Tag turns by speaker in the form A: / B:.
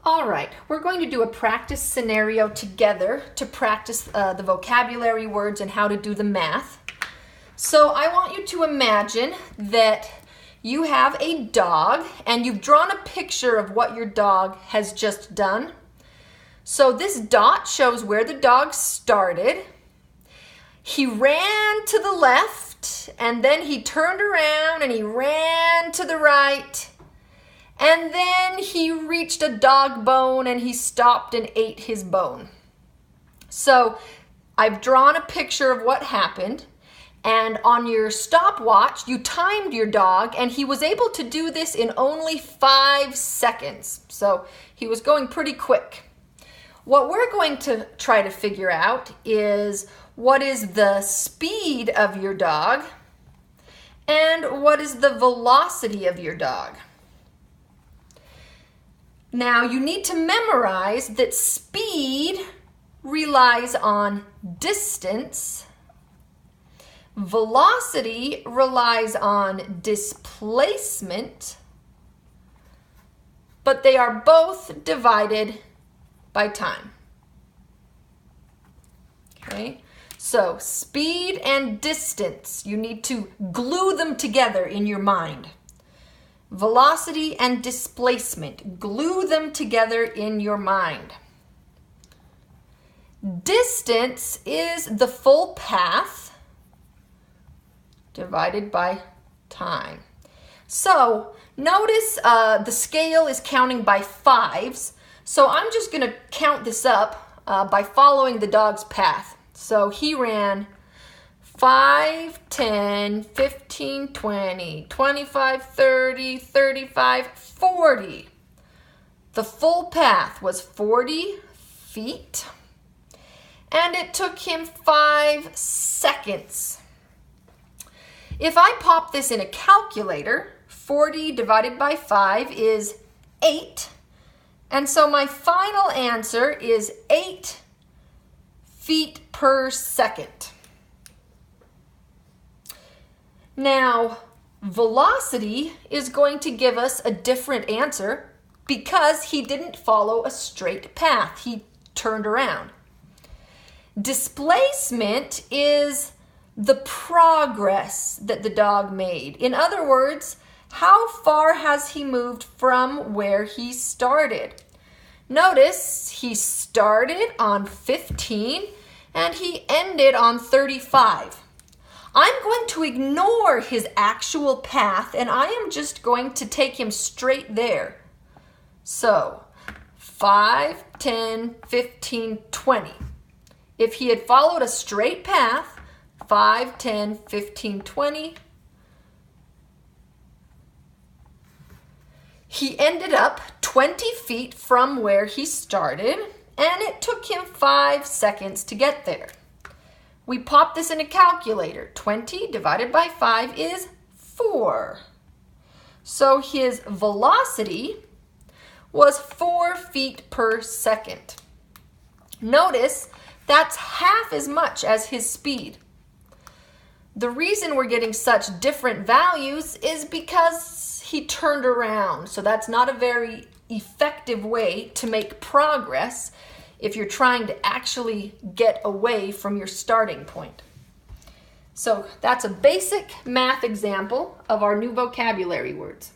A: All right, we're going to do a practice scenario together to practice the vocabulary words and how to do the math. So I want you to imagine that you have a dog and you've drawn a picture of what your dog has just done. So this dot shows where the dog started. He ran to the left and then he turned around and he ran to the right. And then he reached a dog bone and he stopped and ate his bone. So I've drawn a picture of what happened, and on your stopwatch you timed your dog and he was able to do this in only 5 seconds. So he was going pretty quick. What we're going to try to figure out is what is the speed of your dog and what is the velocity of your dog. Now, you need to memorize that speed relies on distance, velocity relies on displacement, but they are both divided by time. Okay? So, speed and distance, you need to glue them together in your mind. Velocity and displacement, glue them together in your mind. Distance is the full path divided by time. So notice the scale is counting by 5s. So I'm just going to count this up by following the dog's path. So he ran 5, 10, 15, 20, 25, 30, 35, 40. The full path was 40 feet, and it took him 5 seconds. If I pop this in a calculator, 40 divided by 5 is 8, and so my final answer is 8 feet per second. Now, velocity is going to give us a different answer because he didn't follow a straight path. He turned around. Displacement is the progress that the dog made. In other words, how far has he moved from where he started? Notice he started on 15 and he ended on 35. I'm going to ignore his actual path and I am just going to take him straight there. So 5, 10, 15, 20. If he had followed a straight path, 5, 10, 15, 20, he ended up 20 feet from where he started and it took him 5 seconds to get there. We pop this in a calculator. 20 divided by 5 is 4. So his velocity was 4 feet per second. Notice that's half as much as his speed. The reason we're getting such different values is because he turned around. So that's not a very effective way to make progress if you're trying to actually get away from your starting point. So that's a basic math example of our new vocabulary words.